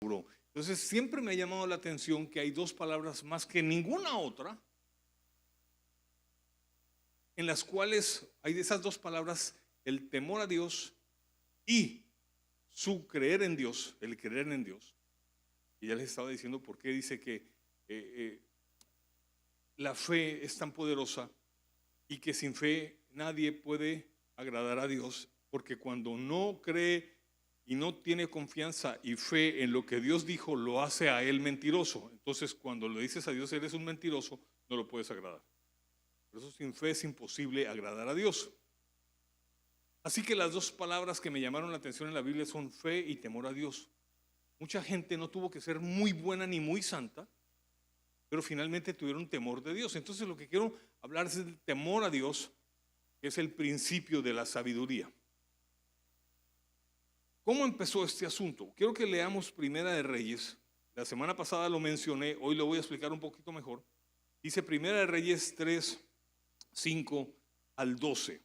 Entonces siempre me ha llamado la atención que hay dos palabras más que ninguna otra en las cuales hay de esas dos palabras, el temor a Dios y su creer en Dios, el creer en Dios. Y ya les estaba diciendo por qué dice que la fe es tan poderosa y que sin fe nadie puede agradar a Dios, porque cuando no cree y no tiene confianza y fe en lo que Dios dijo, lo hace a él mentiroso. Entonces cuando le dices a Dios eres un mentiroso, no lo puedes agradar. Por eso sin fe es imposible agradar a Dios. Así que las dos palabras que me llamaron la atención en la Biblia son fe y temor a Dios. Mucha gente no tuvo que ser muy buena ni muy santa, pero finalmente tuvieron temor de Dios. Entonces lo que quiero hablar es del temor a Dios, que es el principio de la sabiduría. ¿Cómo empezó este asunto? Quiero que leamos Primera de Reyes. La semana pasada lo mencioné, hoy lo voy a explicar un poquito mejor. Dice Primera de Reyes 3, 5 al 12.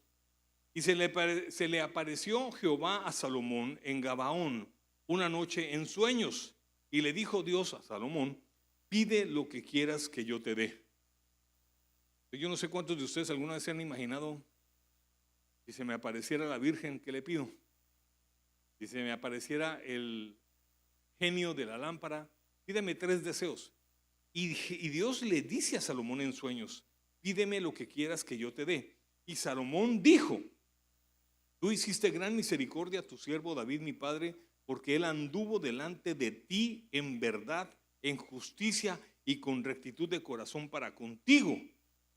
Y se le apareció Jehová a Salomón en Gabaón una noche en sueños. Y le dijo Dios a Salomón: pide lo que quieras que yo te dé. Yo no sé cuántos de ustedes alguna vez se han imaginado, si se me apareciera la Virgen, ¿qué le pido? Si se me apareciera el genio de la lámpara, pídeme 3 deseos. Y Dios le dice a Salomón en sueños: pídeme lo que quieras que yo te dé. Y Salomón dijo: tú hiciste gran misericordia a tu siervo David mi padre, porque él anduvo delante de ti en verdad, en justicia y con rectitud de corazón para contigo.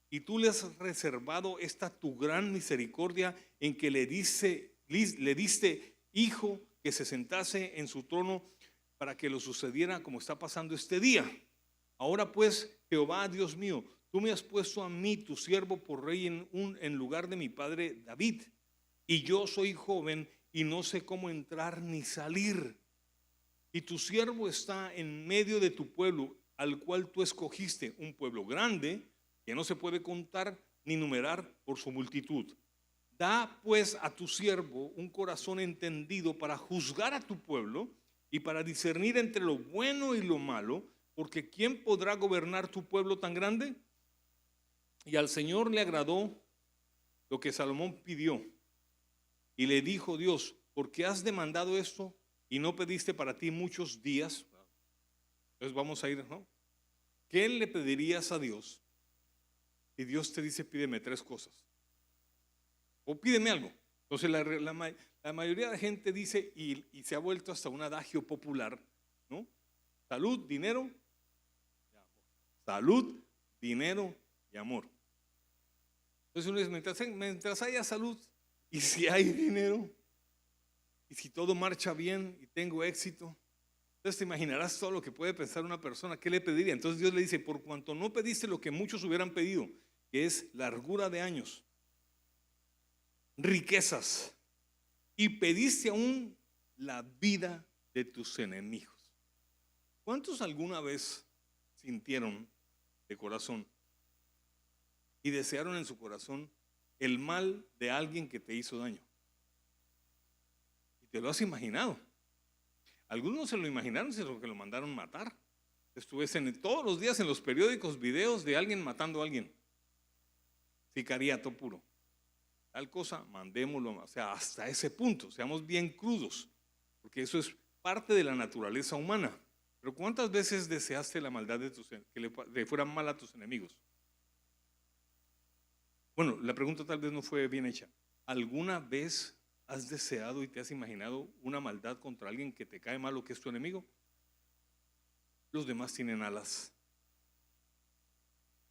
Y tú le has reservado esta tu gran misericordia en que le diste hijo que se sentase en su trono para que lo sucediera como está pasando este día. Ahora pues, Jehová Dios mío, tú me has puesto a mí, tu siervo, por rey en lugar de mi padre David. Y yo soy joven y no sé cómo entrar ni salir. Y tu siervo está en medio de tu pueblo, al cual tú escogiste, un pueblo grande, que no se puede contar ni numerar por su multitud. Da pues a tu siervo un corazón entendido para juzgar a tu pueblo y para discernir entre lo bueno y lo malo, porque ¿quién podrá gobernar tu pueblo tan grande? Y al Señor le agradó lo que Salomón pidió. Y le dijo Dios: ¿por qué has demandado esto y no pediste para ti muchos días? Entonces vamos a ir, ¿no? ¿Qué le pedirías a Dios si Dios te dice pídeme 3 cosas? O pídeme algo. Entonces la mayoría de gente dice, y se ha vuelto hasta un adagio popular, ¿no? Salud, dinero y amor. Salud, dinero y amor. Entonces uno dice, mientras haya salud y si hay dinero y si todo marcha bien y tengo éxito, entonces te imaginarás todo lo que puede pensar una persona. ¿Qué le pediría? Entonces Dios le dice: por cuanto no pediste lo que muchos hubieran pedido, que es largura de años, riquezas, y pediste aún la vida de tus enemigos. ¿Cuántos alguna vez sintieron de corazón y desearon en su corazón el mal de alguien que te hizo daño? Y te lo has imaginado. Algunos se lo imaginaron, sino que lo mandaron matar. Estuve todos los días en los periódicos videos de alguien matando a alguien. Sicariato puro. Tal cosa, mandémoslo. O sea, hasta ese punto, seamos bien crudos, porque eso es parte de la naturaleza humana. Pero ¿cuántas veces deseaste la maldad que le fueran mal a tus enemigos? Bueno, la pregunta tal vez no fue bien hecha. ¿Alguna vez has deseado y te has imaginado una maldad contra alguien que te cae mal o que es tu enemigo? Los demás tienen alas.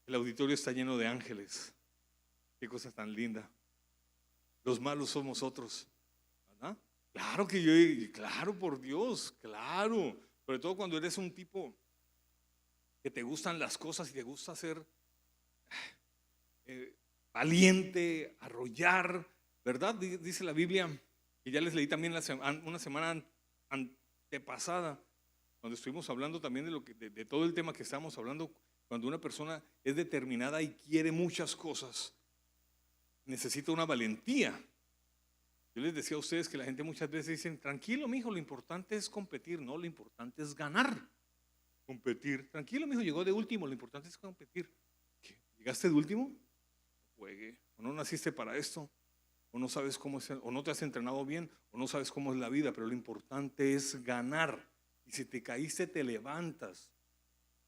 El auditorio está lleno de ángeles. Qué cosa tan linda. Los malos somos otros, ¿verdad? Claro que claro, por Dios, claro. Sobre todo cuando eres un tipo que te gustan las cosas y te gusta ser valiente, arrollar, ¿verdad? Dice la Biblia, y ya les leí también una semana antepasada, cuando estuvimos hablando también de todo el tema que estábamos hablando. Cuando una persona es determinada y quiere muchas cosas, necesita una valentía. Yo les decía a ustedes que la gente muchas veces dicen, tranquilo, mijo, lo importante es competir. No, lo importante es ganar. Competir. Tranquilo, mijo, llegó de último, lo importante es competir. ¿Qué? ¿Llegaste de último? Juegue. O no naciste para esto, o no sabes cómo es, o no te has entrenado bien, o no sabes cómo es la vida, pero lo importante es ganar. Y si te caíste, te levantas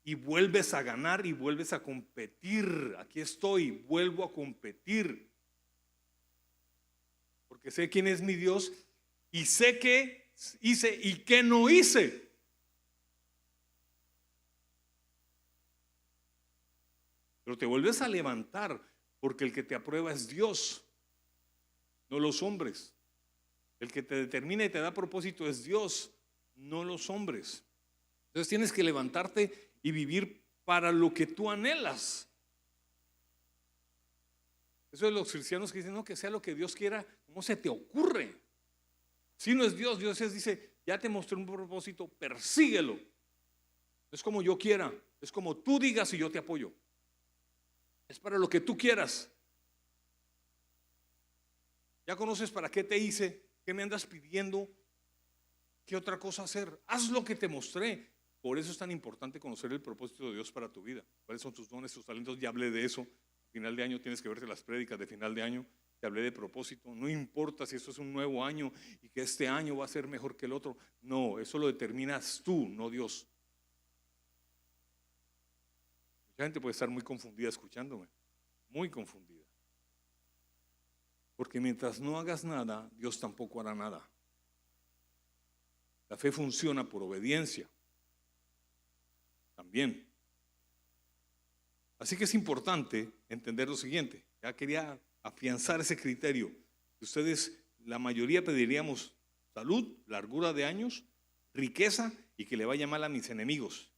y vuelves a ganar y vuelves a competir. Aquí estoy, vuelvo a competir. Porque sé quién es mi Dios y sé qué hice y qué no hice. Pero te vuelves a levantar porque el que te aprueba es Dios, no los hombres. El que te determina y te da propósito es Dios, no los hombres. Entonces tienes que levantarte y vivir para lo que tú anhelas. Eso es los cristianos que dicen, no, que sea lo que Dios quiera. ¿Cómo se te ocurre? Si no es Dios, Dios dice, ya te mostré un propósito, persíguelo. Es como yo quiera, es como tú digas y yo te apoyo. Es para lo que tú quieras. Ya conoces para qué te hice, qué me andas pidiendo, qué otra cosa hacer. Haz lo que te mostré. Por eso es tan importante conocer el propósito de Dios para tu vida. ¿Cuáles son tus dones, tus talentos? Ya hablé de eso. Final de año tienes que verte las prédicas de final de año. Te hablé de propósito. No importa si esto es un nuevo año y que este año va a ser mejor que el otro. No, eso lo determinas tú, no Dios. Mucha gente puede estar muy confundida escuchándome. Muy confundida. Porque mientras no hagas nada, Dios tampoco hará nada. La fe funciona por obediencia. También. Así que es importante entender lo siguiente. Ya quería afianzar ese criterio. Ustedes, la mayoría pediríamos salud, largura de años, riqueza y que le vaya mal a mis enemigos.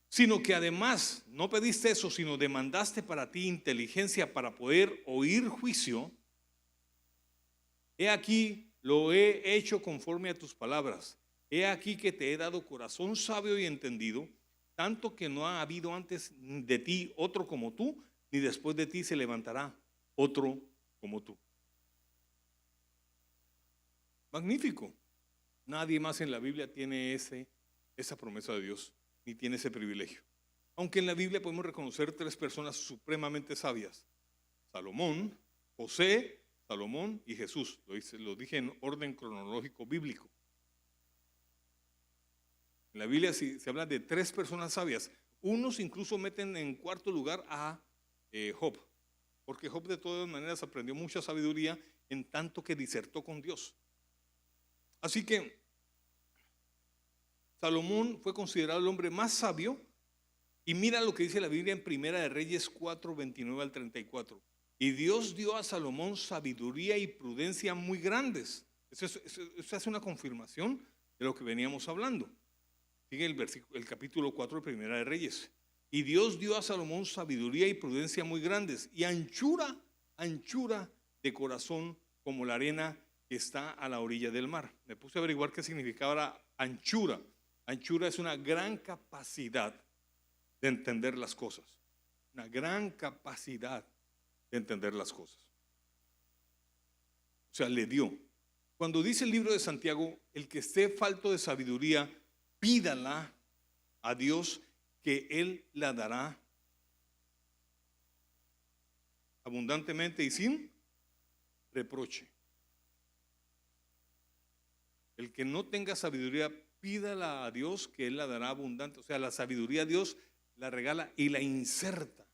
Sino que además no pediste eso, sino demandaste para ti inteligencia para poder oír juicio. He aquí, lo he hecho conforme a tus palabras. He aquí que te he dado corazón sabio y entendido, tanto que no ha habido antes de ti otro como tú, ni después de ti se levantará otro como tú. Magnífico. Nadie más en la Biblia tiene esa promesa de Dios, ni tiene ese privilegio. Aunque en la Biblia podemos reconocer tres personas supremamente sabias: Salomón, José, Salomón y Jesús. Lo dije en orden cronológico bíblico. En la Biblia se habla de tres personas sabias. Unos incluso meten en cuarto lugar a Job, porque Job de todas maneras aprendió mucha sabiduría en tanto que disertó con Dios. Así que Salomón fue considerado el hombre más sabio. Y mira lo que dice la Biblia en Primera de Reyes 4, 29 al 34. Y Dios dio a Salomón sabiduría y prudencia muy grandes. Eso es una confirmación de lo que veníamos hablando. Sigue el capítulo 4 de Primera de Reyes. Y Dios dio a Salomón sabiduría y prudencia muy grandes y anchura de corazón como la arena que está a la orilla del mar. Me puse a averiguar qué significaba anchura. Anchura es una gran capacidad de entender las cosas. Una gran capacidad de entender las cosas. O sea, le dio. Cuando dice el libro de Santiago, el que esté falto de sabiduría, pídala a Dios, que Él la dará abundantemente y sin reproche. El que no tenga sabiduría, pídala a Dios, que Él la dará abundante. O sea, la sabiduría Dios la regala y la inserta.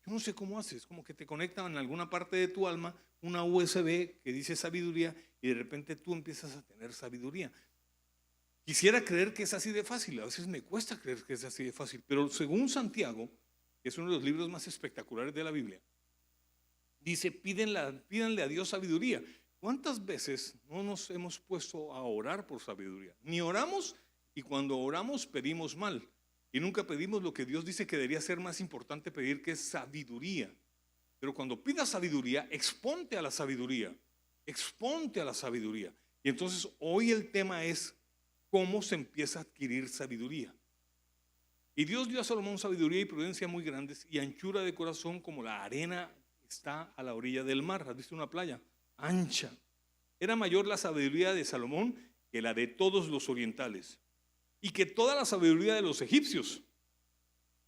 Yo no sé cómo haces, como que te conectan en alguna parte de tu alma una USB que dice sabiduría y de repente tú empiezas a tener sabiduría. Quisiera creer que es así de fácil, a veces me cuesta creer que es así de fácil, pero según Santiago, que es uno de los libros más espectaculares de la Biblia, dice, pídanle a Dios sabiduría. ¿Cuántas veces no nos hemos puesto a orar por sabiduría? Ni oramos, y cuando oramos pedimos mal. Y nunca pedimos lo que Dios dice que debería ser más importante pedir, que es sabiduría. Pero cuando pidas sabiduría, exponte a la sabiduría. Exponte a la sabiduría. Y entonces hoy el tema es cómo se empieza a adquirir sabiduría. Y Dios dio a Salomón sabiduría y prudencia muy grandes y anchura de corazón como la arena está a la orilla del mar. ¿Has visto una playa? Ancha. era mayor la sabiduría de Salomón que la de todos los orientales, y que toda la sabiduría de los egipcios.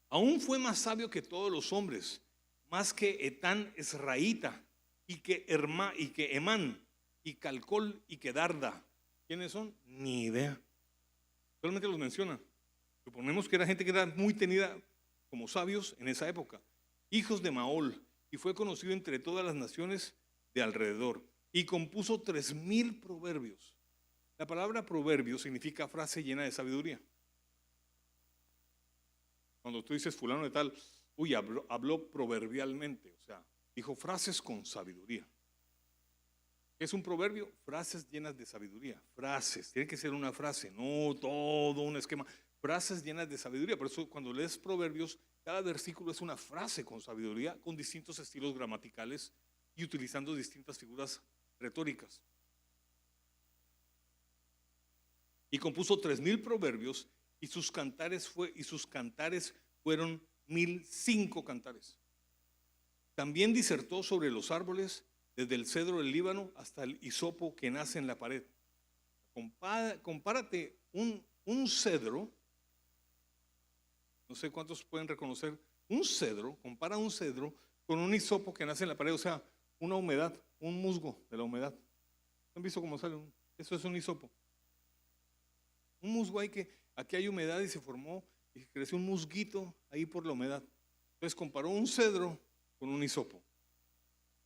Aún fue más sabio que todos los hombres, más que Etán Esraíta, y que Emán, y Calcol, y que Darda. ¿Quiénes son? Ni idea. Solamente los menciona. Suponemos que era gente que era muy tenida como sabios en esa época. Hijos de Maol, y fue conocido entre todas las naciones de alrededor, y compuso 3000 proverbios. La palabra proverbio significa frase llena de sabiduría. Cuando tú dices fulano de tal, uy, habló proverbialmente, o sea, dijo frases con sabiduría. ¿Qué es un proverbio? Frases llenas de sabiduría. Frases, tiene que ser una frase, no todo un esquema. Frases llenas de sabiduría. Por eso cuando lees proverbios, cada versículo es una frase con sabiduría, con distintos estilos gramaticales y utilizando distintas figuras retóricas. Y compuso 3000 proverbios, y sus cantares fueron 1005 cantares. También disertó sobre los árboles, desde el cedro del Líbano hasta el hisopo que nace en la pared. Compárate un cedro, no sé cuántos pueden reconocer un cedro, compara un cedro con un hisopo que nace en la pared, o sea, una humedad, un musgo de la humedad. ¿Han visto cómo sale? Eso es un hisopo. Un musgo ahí que aquí hay humedad y se formó y creció un musguito ahí por la humedad. Entonces comparó un cedro con un hisopo.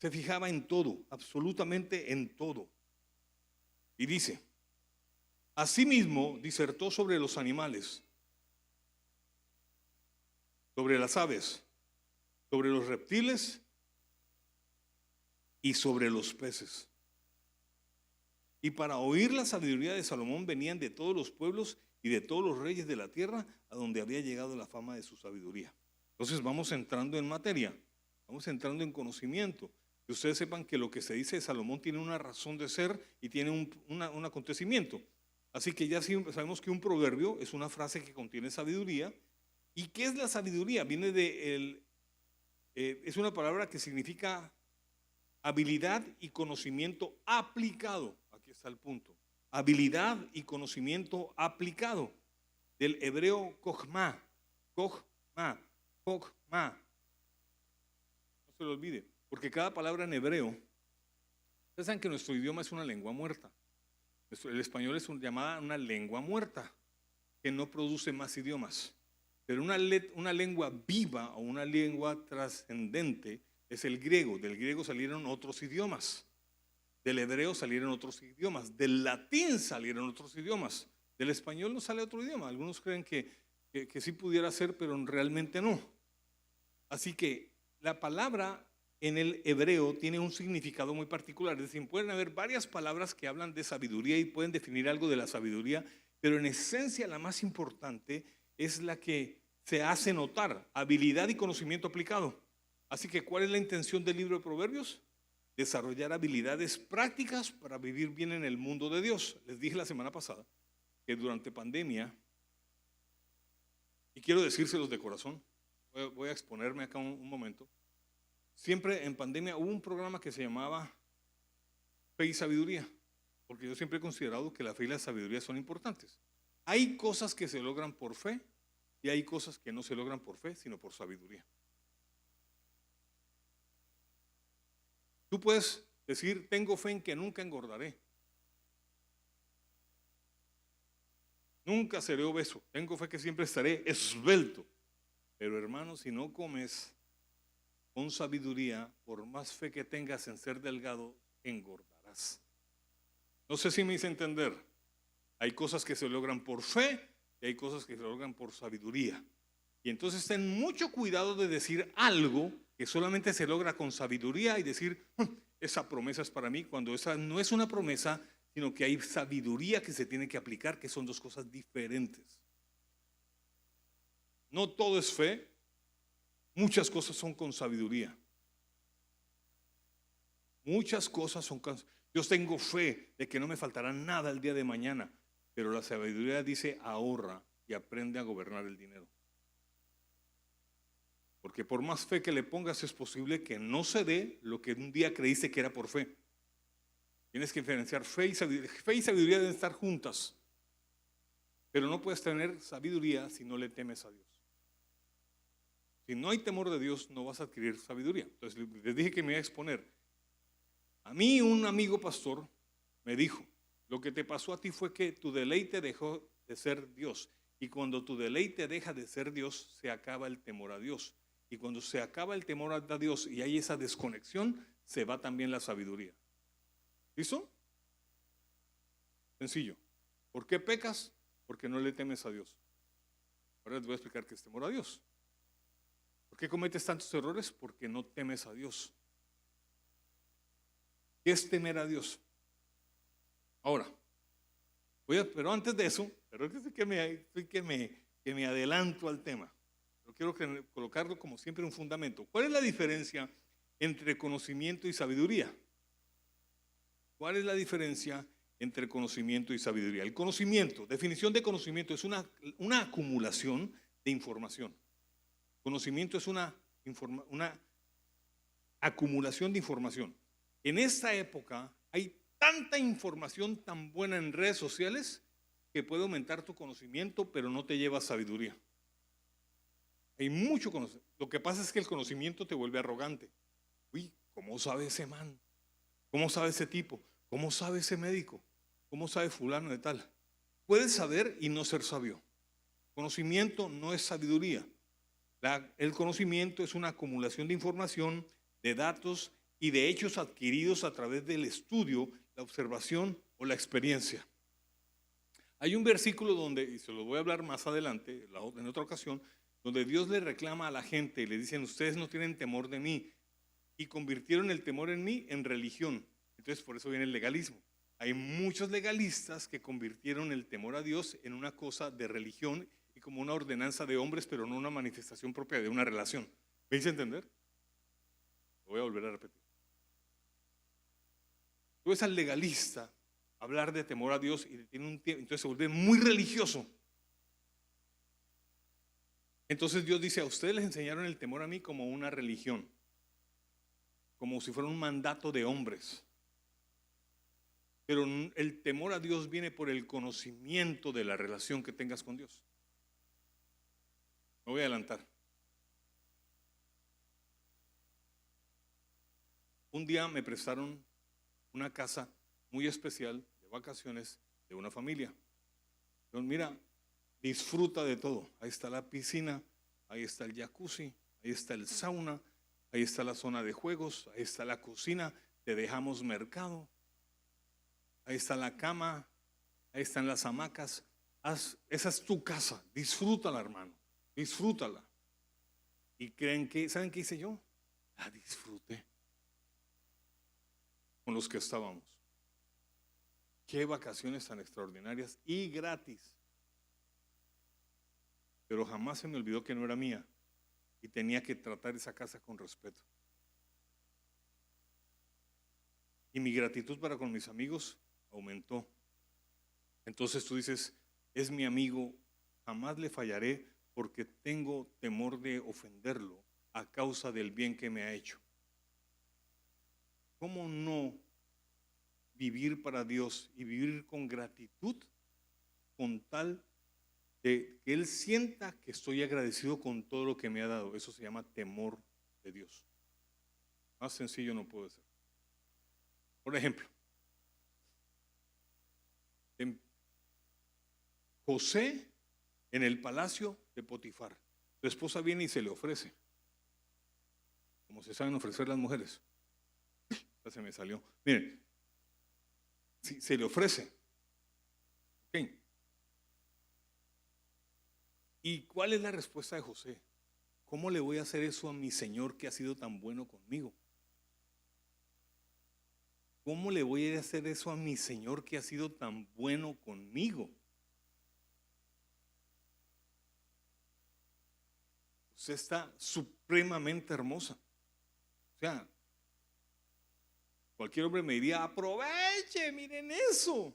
Se fijaba en todo, absolutamente en todo. Y dice, asimismo disertó sobre los animales, sobre las aves, sobre los reptiles y sobre los peces. Y para oír la sabiduría de Salomón venían de todos los pueblos y de todos los reyes de la tierra, a donde había llegado la fama de su sabiduría. Entonces vamos entrando en materia, vamos entrando en conocimiento. Que ustedes sepan que lo que se dice de Salomón tiene una razón de ser y tiene un acontecimiento. Así que ya sabemos que un proverbio es una frase que contiene sabiduría. ¿Y qué es la sabiduría? Viene es una palabra que significa habilidad y conocimiento aplicado. Aquí está el punto. Habilidad y conocimiento aplicado. Del hebreo kochma. Kochma. Kochma. No se lo olvide, porque cada palabra en hebreo, ustedes saben que nuestro idioma es una lengua muerta. El español es llamada una lengua muerta, que no produce más idiomas. Pero una lengua viva o una lengua trascendente es el griego. Del griego salieron otros idiomas. Del hebreo salieron otros idiomas. Del latín salieron otros idiomas. Del español no sale otro idioma. Algunos creen que sí pudiera ser, pero realmente no. Así que la palabra en el hebreo tiene un significado muy particular. Es decir, pueden haber varias palabras que hablan de sabiduría y pueden definir algo de la sabiduría, pero en esencia la más importante es la que se hace notar, habilidad y conocimiento aplicado. Así que, ¿cuál es la intención del libro de Proverbios? Desarrollar habilidades prácticas para vivir bien en el mundo de Dios. Les dije la semana pasada que durante pandemia, y quiero decírselos de corazón, voy a exponerme acá un momento. Siempre en pandemia hubo un programa que se llamaba Fe y Sabiduría, porque yo siempre he considerado que la fe y la sabiduría son importantes. Hay cosas que se logran por fe y hay cosas que no se logran por fe, sino por sabiduría. Tú puedes decir, tengo fe en que nunca engordaré. Nunca seré obeso. Tengo fe que siempre estaré esbelto. Pero hermano, si no comes con sabiduría, por más fe que tengas en ser delgado, engordarás. No sé si me hice entender. Hay cosas que se logran por fe y hay cosas que se logran por sabiduría. Y entonces ten mucho cuidado de decir algo que solamente se logra con sabiduría y decir, esa promesa es para mí, cuando esa no es una promesa, sino que hay sabiduría que se tiene que aplicar, que son dos cosas diferentes. No todo es fe, muchas cosas son con sabiduría. Muchas cosas son con... Yo tengo fe de que no me faltará nada el día de mañana, pero la sabiduría dice ahorra y aprende a gobernar el dinero. Porque por más fe que le pongas es posible que no se dé lo que un día creíste que era por fe. Tienes que diferenciar fe y sabiduría. Fe y sabiduría deben estar juntas. Pero no puedes tener sabiduría si no le temes a Dios. Si no hay temor de Dios, no vas a adquirir sabiduría. Entonces les dije que me iba a exponer. A mí un amigo pastor me dijo, lo que te pasó a ti fue que tu deleite dejó de ser Dios. Y cuando tu deleite deja de ser Dios, se acaba el temor a Dios. Y cuando se acaba el temor a Dios y hay esa desconexión, se va también la sabiduría. ¿Listo? Sencillo. ¿Por qué pecas? Porque no le temes a Dios. Ahora les voy a explicar qué es temor a Dios. ¿Por qué cometes tantos errores? Porque no temes a Dios. ¿Qué es temer a Dios? Ahora, pero antes de eso, pero es que me adelanto al tema. Pero quiero colocarlo como siempre un fundamento. ¿Cuál es la diferencia entre conocimiento y sabiduría? ¿Cuál es la diferencia entre conocimiento y sabiduría? El conocimiento, definición de conocimiento, es una acumulación de información. Conocimiento es una acumulación de información. En esta época hay tanta información tan buena en redes sociales que puede aumentar tu conocimiento, pero no te lleva a sabiduría. Hay mucho conocimiento. Lo que pasa es que el conocimiento te vuelve arrogante. Uy, ¿cómo sabe ese man? ¿Cómo sabe ese tipo? ¿Cómo sabe ese médico? ¿Cómo sabe fulano de tal? Puedes saber y no ser sabio. Conocimiento no es sabiduría. El conocimiento es una acumulación de información, de datos y de hechos adquiridos a través del estudio, la observación o la experiencia. Hay un versículo donde, y se lo voy a hablar más adelante, en otra ocasión, donde Dios le reclama a la gente y le dicen, ustedes no tienen temor de mí, y convirtieron el temor en mí en religión. Entonces por eso viene el legalismo. Hay muchos legalistas que convirtieron el temor a Dios en una cosa de religión y como una ordenanza de hombres, pero no una manifestación propia de una relación. ¿Me hice entender? Lo voy a volver a repetir. Tú ves al legalista hablar de temor a Dios y tiene un tiempo, entonces se vuelve muy religioso. Entonces Dios dice, a ustedes les enseñaron el temor a mí como una religión, como si fuera un mandato de hombres. Pero el temor a Dios viene por el conocimiento de la relación que tengas con Dios. Me voy a adelantar. Un día me prestaron una casa muy especial de vacaciones de una familia. Entonces, mira, disfruta de todo. Ahí está la piscina, ahí está el jacuzzi, ahí está el sauna, ahí está la zona de juegos, ahí está la cocina, te dejamos mercado, ahí está la cama, ahí están las hamacas. Esa es tu casa, disfrútala, hermano, disfrútala. Y creen que, ¿saben qué hice yo? La disfruté con los que estábamos. Qué vacaciones tan extraordinarias y gratis. Pero jamás se me olvidó que no era mía y tenía que tratar esa casa con respeto. Y mi gratitud para con mis amigos aumentó. Entonces tú dices, es mi amigo, jamás le fallaré porque tengo temor de ofenderlo a causa del bien que me ha hecho. ¿Cómo no vivir para Dios y vivir con gratitud con tal de que Él sienta que estoy agradecido con todo lo que me ha dado? Eso se llama temor de Dios. Más sencillo no puede ser. Por ejemplo, José en el palacio de Potifar. Su esposa viene y se le ofrece, como se saben ofrecer las mujeres. Ya se me salió. Miren, si se le ofrece. ¿Okay? ¿Y cuál es la respuesta de José? ¿Cómo le voy a hacer eso a mi Señor que ha sido tan bueno conmigo? ¿Cómo le voy a hacer eso a mi Señor que ha sido tan bueno conmigo? Usted está supremamente hermosa. O sea, cualquier hombre me diría, aproveche, miren eso.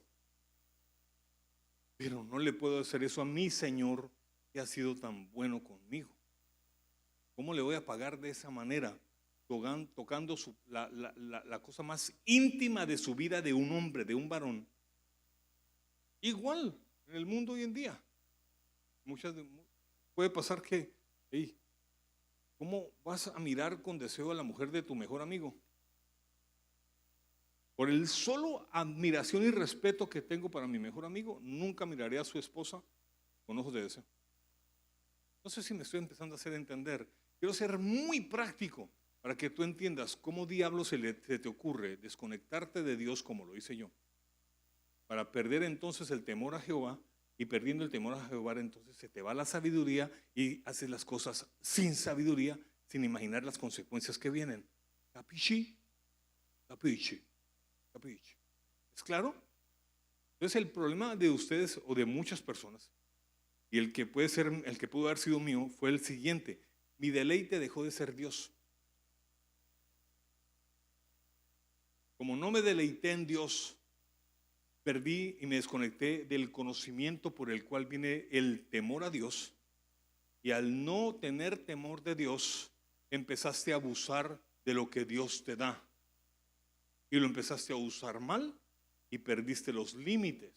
Pero no le puedo hacer eso a mi Señor que ha sido tan bueno conmigo. ¿Cómo le voy a pagar de esa manera tocando la cosa más íntima de su vida de un hombre, de un varón. Igual en el mundo hoy en día. Puede pasar que, hey, ¿cómo vas a mirar con deseo a la mujer de tu mejor amigo? Por el solo admiración y respeto que tengo para mi mejor amigo, nunca miraré a su esposa con ojos de deseo. No sé si me estoy empezando a hacer entender. Quiero ser muy práctico para que tú entiendas cómo diablos se te ocurre desconectarte de Dios como lo hice yo. Para perder entonces el temor a Jehová, y perdiendo el temor a Jehová entonces se te va la sabiduría y haces las cosas sin sabiduría, sin imaginar las consecuencias que vienen. ¿Capichi? Capichi. ¿Capichi? ¿Es claro? Entonces el problema de ustedes o de muchas personas, y el que pudo haber sido mío, fue el siguiente: mi deleite dejó de ser Dios. Como no me deleité en Dios, perdí y me desconecté del conocimiento por el cual viene el temor a Dios, y al no tener temor de Dios empezaste a abusar de lo que Dios te da y lo empezaste a usar mal y perdiste los límites.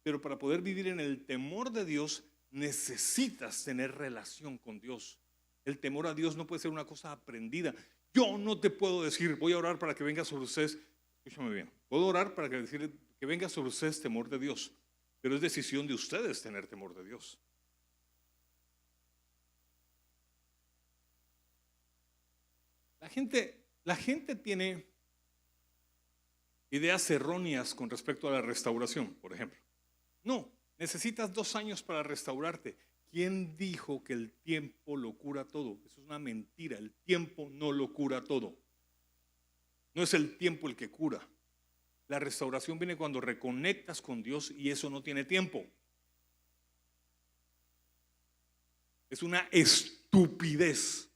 Pero para poder vivir en el temor de Dios necesitas tener relación con Dios. El temor a Dios no puede ser una cosa aprendida. Yo no te puedo decir, voy a orar para que venga sobre ustedes. Escúchame bien, puedo orar para que venga sobre ustedes temor de Dios, pero es decisión de ustedes tener temor de Dios. La gente tiene ideas erróneas con respecto a la restauración, por ejemplo. No, necesitas 2 años para restaurarte. ¿Quién dijo que el tiempo lo cura todo? Eso es una mentira. El tiempo no lo cura todo. No es el tiempo el que cura. La restauración viene cuando reconectas con Dios, y eso no tiene tiempo. Es una estupidez,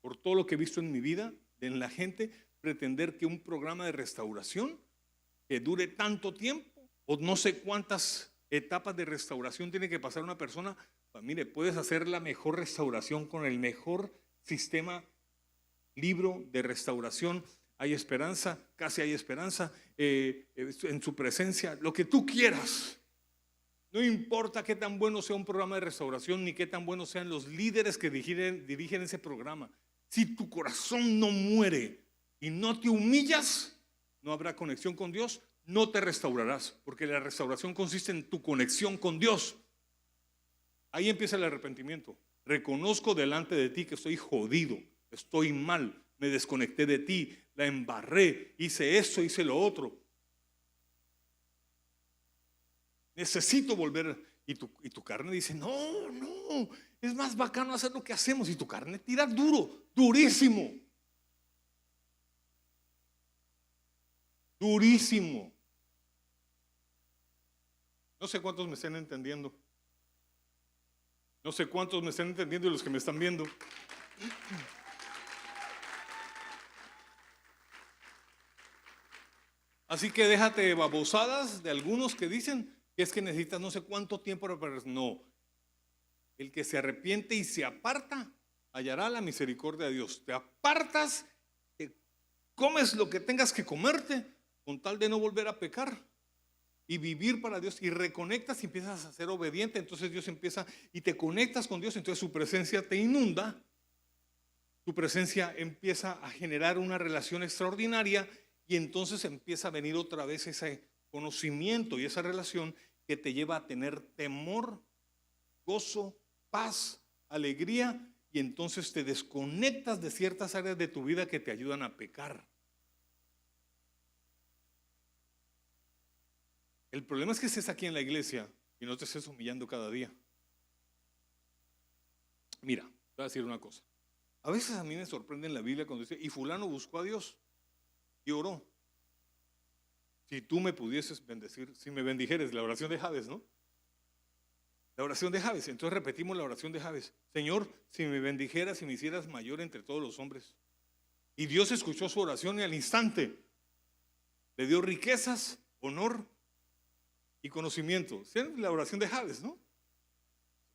por todo lo que he visto en mi vida, en la gente, pretender que un programa de restauración que dure tanto tiempo, o no sé cuántas etapas de restauración tiene que pasar una persona. Mire, puedes hacer la mejor restauración con el mejor sistema, libro de restauración. Hay esperanza, casi hay esperanza, en su presencia, lo que tú quieras. No importa qué tan bueno sea un programa de restauración, ni qué tan buenos sean los líderes que dirigen ese programa. Si tu corazón no muere y no te humillas, no habrá conexión con Dios, no te restaurarás, porque la restauración consiste en tu conexión con Dios. Ahí empieza el arrepentimiento. Reconozco delante de ti que estoy jodido, estoy mal, me desconecté de ti, la embarré, hice esto, hice lo otro. Necesito volver. Y tu carne dice, no, es más bacano hacer lo que hacemos. Y tu carne tira duro, durísimo. Durísimo. No sé cuántos me están entendiendo. No sé cuántos me están entendiendo y los que me están viendo. Así que déjate de babosadas de algunos que dicen que es que necesitas no sé cuánto tiempo para... No. El que se arrepiente y se aparta hallará la misericordia de Dios. Te apartas, te comes lo que tengas que comerte con tal de no volver a pecar y vivir para Dios, y reconectas y empiezas a ser obediente. Entonces Dios empieza y te conectas con Dios, entonces su presencia te inunda. Tu presencia empieza a generar una relación extraordinaria, y entonces empieza a venir otra vez ese conocimiento y esa relación que te lleva a tener temor, gozo, paz, alegría, y entonces te desconectas de ciertas áreas de tu vida que te ayudan a pecar. El problema es que estés aquí en la iglesia y no te estés humillando cada día. Mira, te voy a decir una cosa. A veces a mí me sorprende en la Biblia cuando dice, y fulano buscó a Dios y oró. Si tú me pudieses bendecir, si me bendijeres, la oración de Jabes, ¿no? La oración de Jabes. Entonces repetimos la oración de Jabes. Señor, si me bendijeras y me hicieras mayor entre todos los hombres. Y Dios escuchó su oración y al instante le dio riquezas, honor y conocimiento. ¿Sí? La oración de Jabes, ¿no?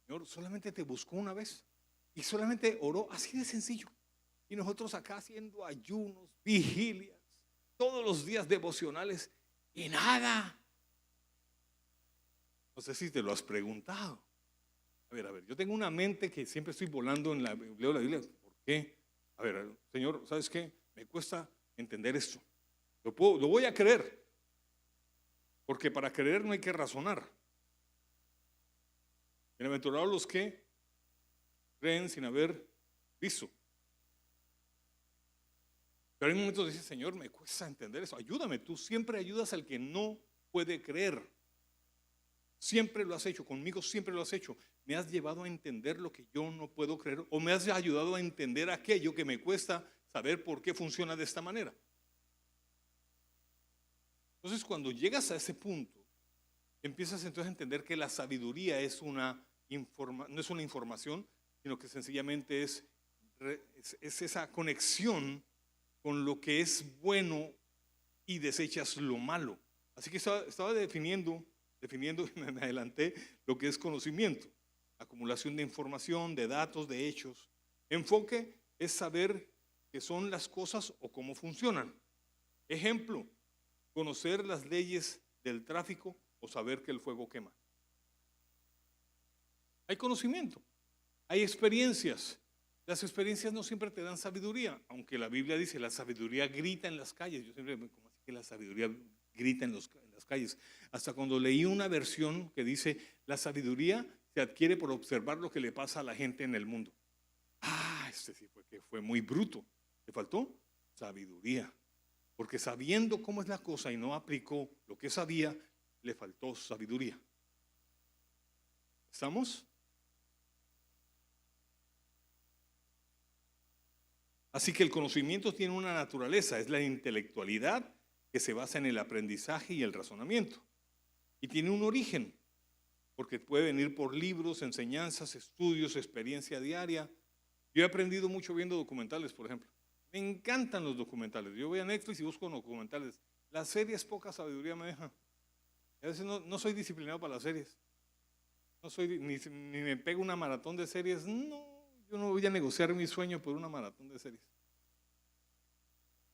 Señor, solamente te buscó una vez Y solamente oró así de sencillo. Y nosotros acá haciendo ayunos, vigilias, todos los días devocionales y nada. No sé si te lo has preguntado. A ver, yo tengo una mente que siempre estoy volando leo la Biblia. ¿Por qué? A ver, Señor, ¿sabes qué? Me cuesta entender esto. Lo voy a creer. Porque para creer no hay que razonar. Bienaventurados los que creen sin haber visto. Pero hay momentos que dice, Señor, me cuesta entender eso. Ayúdame, tú siempre ayudas al que no puede creer. Siempre lo has hecho, conmigo siempre lo has hecho. Me has llevado a entender lo que yo no puedo creer, o me has ayudado a entender aquello que me cuesta saber por qué funciona de esta manera. Entonces, cuando llegas a ese punto, empiezas entonces a entender que la sabiduría no es una información, sino que sencillamente es esa conexión con lo que es bueno y desechas lo malo. Así que estaba definiendo y me adelanté lo que es conocimiento, acumulación de información, de datos, de hechos. Enfoque es saber qué son las cosas o cómo funcionan. Ejemplo, conocer las leyes del tráfico o saber que el fuego quema. Hay conocimiento, hay experiencias. Las experiencias no siempre te dan sabiduría, aunque la Biblia dice la sabiduría grita en las calles. Yo siempre me como así que la sabiduría grita en las calles. Hasta cuando leí una versión que dice la sabiduría se adquiere por observar lo que le pasa a la gente en el mundo. Este sí fue muy bruto. ¿Le faltó? Sabiduría. Porque sabiendo cómo es la cosa y no aplicó lo que sabía, le faltó sabiduría. ¿Estamos? Así que el conocimiento tiene una naturaleza, es la intelectualidad que se basa en el aprendizaje y el razonamiento. Y tiene un origen, porque puede venir por libros, enseñanzas, estudios, experiencia diaria. Yo he aprendido mucho viendo documentales, por ejemplo. Me encantan los documentales. Yo voy a Netflix y busco documentales. Las series poca sabiduría me dejan. A veces no soy disciplinado para las series. No soy, ni me pego una maratón de series. No, yo no voy a negociar mi sueño por una maratón de series.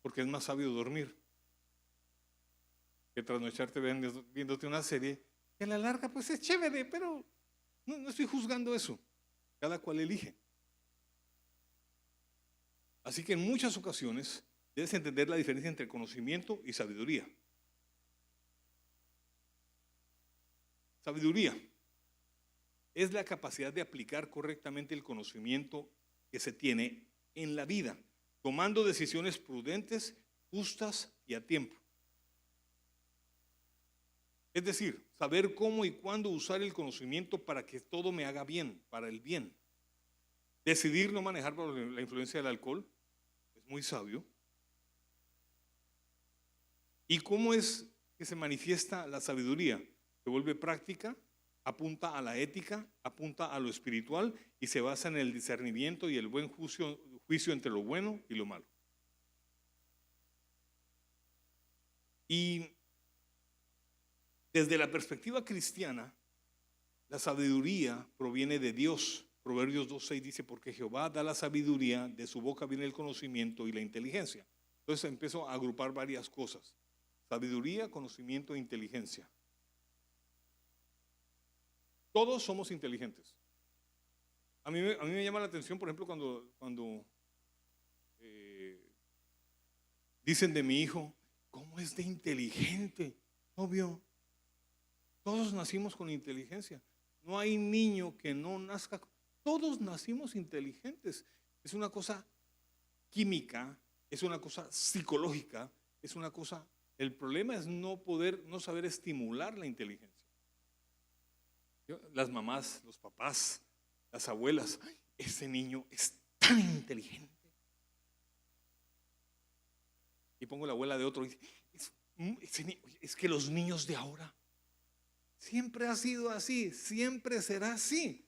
Porque es más sabio dormir que trasnocharte viéndote una serie que a la larga pues es chévere, pero no estoy juzgando eso. Cada cual elige. Así que en muchas ocasiones debes entender la diferencia entre conocimiento y sabiduría. Sabiduría es la capacidad de aplicar correctamente el conocimiento que se tiene en la vida, tomando decisiones prudentes, justas y a tiempo. Es decir, saber cómo y cuándo usar el conocimiento para que todo me haga bien, para el bien. Decidir no manejar por la influencia del alcohol es muy sabio. ¿Y cómo es que se manifiesta la sabiduría? Se vuelve práctica, apunta a la ética, apunta a lo espiritual y se basa en el discernimiento y el buen juicio entre lo bueno y lo malo. Y desde la perspectiva cristiana, la sabiduría proviene de Dios. Proverbios 2:6 dice, porque Jehová da la sabiduría, de su boca viene el conocimiento y la inteligencia. Entonces empiezo a agrupar varias cosas. Sabiduría, conocimiento e inteligencia. Todos somos inteligentes. A mí me llama la atención, por ejemplo, cuando dicen de mi hijo, ¿cómo es de inteligente? Obvio. Todos nacimos con inteligencia. No hay niño que no nazca. Todos nacimos inteligentes. Es una cosa química, es una cosa psicológica, es una cosa. El problema es no saber estimular la inteligencia. Las mamás, los papás, las abuelas, ese niño es tan inteligente. Y pongo la abuela de otro y dice, es que los niños de ahora siempre ha sido así, siempre será así.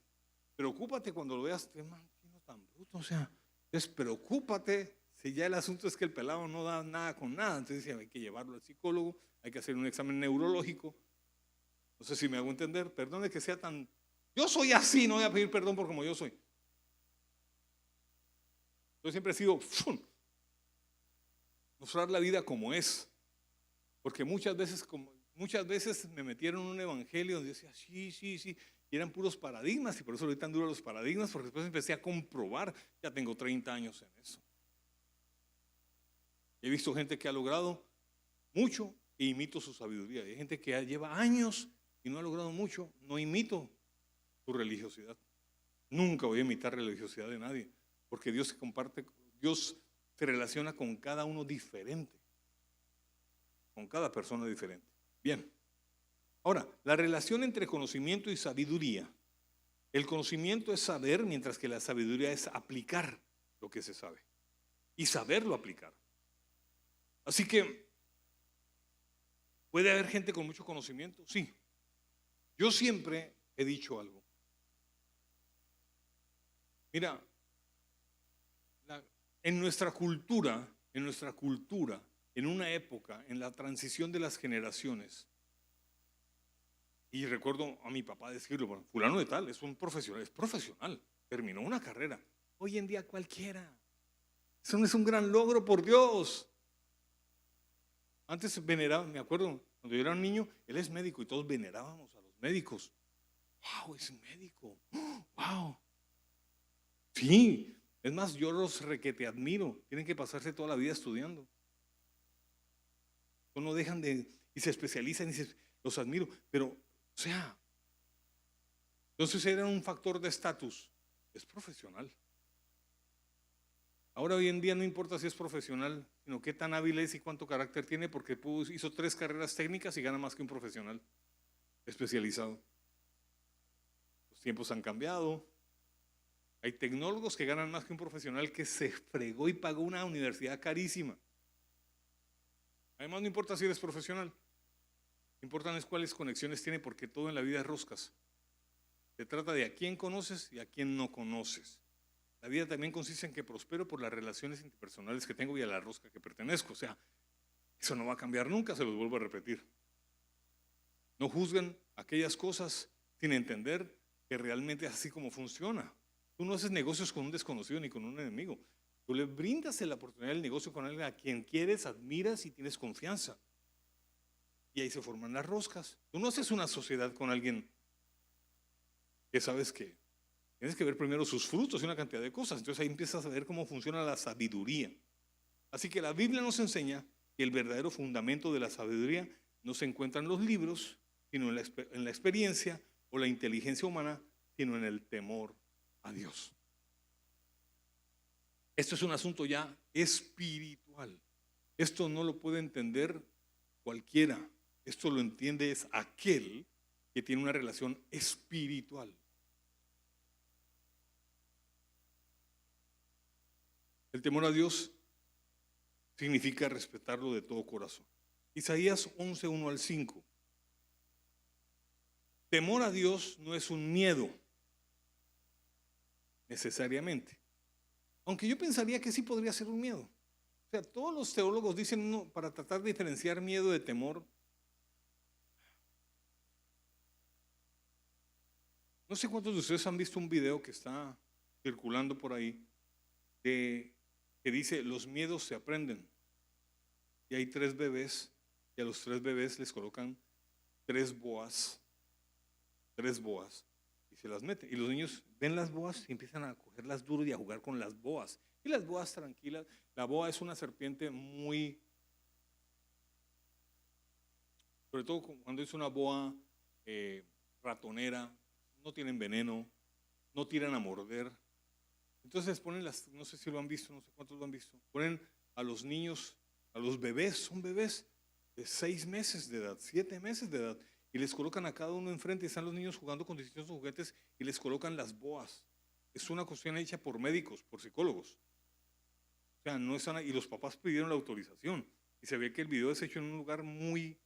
Preocúpate cuando lo veas, qué no tan bruto, o sea, despreocúpate. Si ya el asunto es que el pelado no da nada con nada, entonces hay que llevarlo al psicólogo, hay que hacer un examen neurológico. No sé si me hago entender, perdone que sea tan. Yo soy así, no voy a pedir perdón por como yo soy. Yo siempre he sido mostrar la vida como es. Porque muchas veces me metieron en un evangelio donde decía, sí, sí, sí, y eran puros paradigmas, y por eso le tan duros los paradigmas, porque después empecé a comprobar, ya tengo 30 años en eso. He visto gente que ha logrado mucho e imito su sabiduría. Hay gente que lleva años y no ha logrado mucho, no imito su religiosidad. Nunca voy a imitar religiosidad de nadie, porque Dios se relaciona con cada uno diferente, con cada persona diferente. Bien, ahora, la relación entre conocimiento y sabiduría. El conocimiento es saber, mientras que la sabiduría es aplicar lo que se sabe y saberlo aplicar. Así que, ¿puede haber gente con mucho conocimiento? Sí. Yo siempre he dicho algo. Mira, en nuestra cultura, en una época, en la transición de las generaciones, y recuerdo a mi papá decirlo, bueno, fulano de tal, es profesional, terminó una carrera. Hoy en día cualquiera. Eso no es un gran logro, por Dios. Antes veneraba, me acuerdo, cuando yo era un niño, él es médico y todos venerábamos a los médicos. ¡Wow! Es un médico. ¡Wow! Sí, es más, yo los requete admiro. Tienen que pasarse toda la vida estudiando. No dejan y se especializan y los admiro. Pero, o sea, entonces era un factor de estatus. Es profesional. Ahora hoy en día no importa si es profesional, sino qué tan hábil es y cuánto carácter tiene, porque hizo 3 carreras técnicas y gana más que un profesional especializado. Los tiempos han cambiado. Hay tecnólogos que ganan más que un profesional que se fregó y pagó una universidad carísima. Además no importa si eres profesional, lo que importa es cuáles conexiones tiene, porque todo en la vida es roscas. Se trata de a quién conoces y a quién no conoces. La vida también consiste en que prospero por las relaciones interpersonales que tengo y a la rosca que pertenezco. O sea, eso no va a cambiar nunca, se los vuelvo a repetir. No juzguen aquellas cosas sin entender que realmente es así como funciona. Tú no haces negocios con un desconocido ni con un enemigo. Tú le brindas la oportunidad del negocio con alguien a quien quieres, admiras y tienes confianza. Y ahí se forman las roscas. Tú no haces una sociedad con alguien que sabes que tienes que ver primero sus frutos y una cantidad de cosas. Entonces ahí empiezas a ver cómo funciona la sabiduría. Así que la Biblia nos enseña que el verdadero fundamento de la sabiduría no se encuentra en los libros, sino en la experiencia o la inteligencia humana, sino en el temor a Dios. Esto es un asunto ya espiritual. Esto no lo puede entender cualquiera. Esto lo entiende es aquel que tiene una relación espiritual. El temor a Dios significa respetarlo de todo corazón. Isaías 11, 1 al 5. Temor a Dios no es un miedo, necesariamente. Aunque yo pensaría que sí podría ser un miedo. O sea, todos los teólogos dicen, no, para tratar de diferenciar miedo de temor. No sé cuántos de ustedes han visto un video que está circulando por ahí que dice, los miedos se aprenden. Y hay 3 bebés, y a los 3 bebés les colocan 3 boas, y se las meten. Y los niños ven las boas y empiezan a cogerlas duro y a jugar con las boas. Y las boas tranquilas. La boa es una serpiente muy, sobre todo cuando es una boa ratonera, no tienen veneno, no tiran a morder. Entonces ponen no sé si lo han visto, no sé cuántos lo han visto, ponen a los niños, a los bebés, son bebés de 6 meses de edad, 7 meses de edad, y les colocan a cada uno enfrente, y están los niños jugando con distintos juguetes y les colocan las boas. Es una cuestión hecha por médicos, por psicólogos. O sea, no están, y los papás pidieron la autorización, y se ve que el video es hecho en un lugar muy,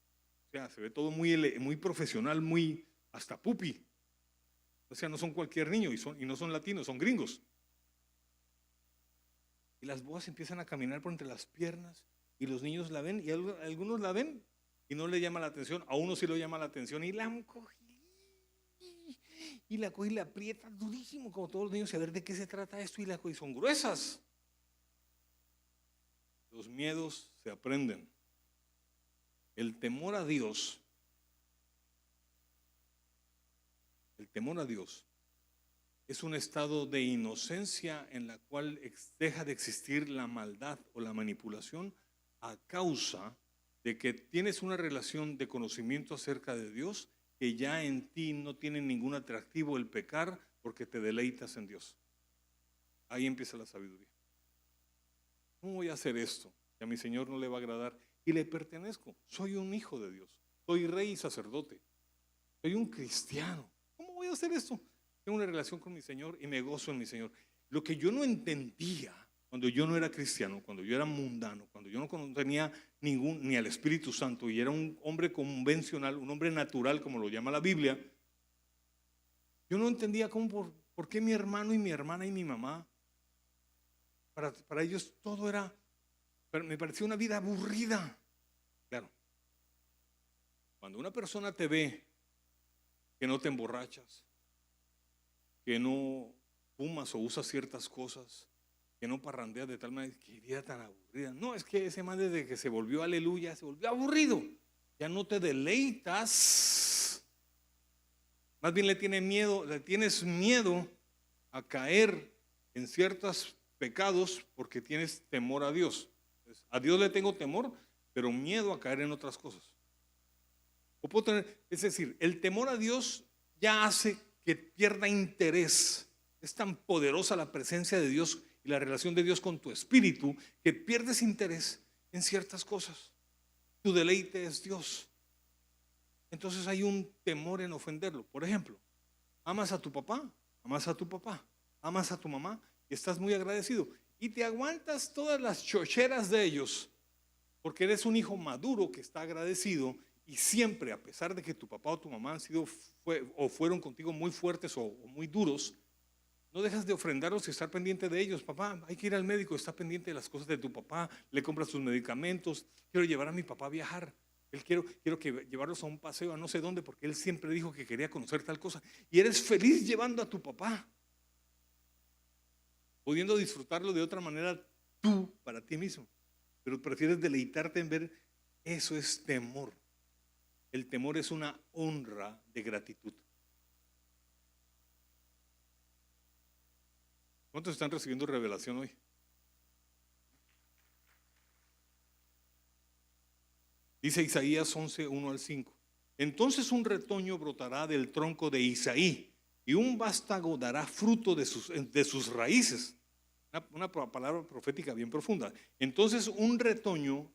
o sea, se ve todo muy profesional, muy, hasta pupi. O sea, no son cualquier niño, y no son latinos, son gringos. Y las boas empiezan a caminar por entre las piernas y los niños la ven y algunos la ven y no le llama la atención, a uno sí lo llama la atención y la coge y la coge y la aprieta durísimo como todos los niños, a ver de qué se trata esto, y la coge, y son gruesas. Los miedos se aprenden. El temor a Dios es un estado de inocencia en la cual deja de existir la maldad o la manipulación a causa de que tienes una relación de conocimiento acerca de Dios que ya en ti no tiene ningún atractivo el pecar porque te deleitas en Dios. Ahí empieza la sabiduría. ¿Cómo voy a hacer esto? Que a mi Señor no le va a agradar y le pertenezco. Soy un hijo de Dios. Soy rey y sacerdote. Soy un cristiano. ¿Cómo voy a hacer esto? Tengo una relación con mi Señor y me gozo en mi Señor. Lo que yo no entendía cuando yo no era cristiano, cuando yo era mundano, cuando yo no tenía ni al Espíritu Santo y era un hombre convencional, un hombre natural, como lo llama la Biblia, yo no entendía por qué mi hermano y mi hermana y mi mamá, para ellos todo era, me parecía una vida aburrida. Claro, cuando una persona te ve que no te emborrachas, que no fumas o usas ciertas cosas, que no parrandeas de tal manera, que vida tan aburrida. No, es que ese man desde que se volvió aleluya, se volvió aburrido. Ya no te deleitas. Más bien le tienes miedo a caer en ciertos pecados porque tienes temor a Dios. A Dios le tengo temor, pero miedo a caer en otras cosas. Es decir, el temor a Dios ya hace que pierda interés. Es tan poderosa la presencia de Dios y la relación de Dios con tu espíritu que pierdes interés en ciertas cosas. Tu deleite es Dios. Entonces hay un temor en ofenderlo. Por ejemplo, amas a tu papá, amas a tu mamá y estás muy agradecido y te aguantas todas las chocheras de ellos porque eres un hijo maduro que está agradecido. Y siempre, a pesar de que tu papá o tu mamá fueron contigo muy fuertes o muy duros, no dejas de ofrendarlos y estar pendiente de ellos. Papá, hay que ir al médico, está pendiente de las cosas de tu papá, le compras sus medicamentos. Quiero llevar a mi papá a viajar. Quiero llevarlos a un paseo a no sé dónde, porque él siempre dijo que quería conocer tal cosa. Y eres feliz llevando a tu papá, pudiendo disfrutarlo de otra manera tú, para ti mismo. Pero prefieres deleitarte en ver. Eso es temor. El temor es una honra de gratitud. ¿Cuántos están recibiendo revelación hoy? Dice Isaías 11, 1 al 5. Entonces un retoño brotará del tronco de Isaí y un vástago dará fruto de sus raíces. Una palabra profética bien profunda. Entonces un retoño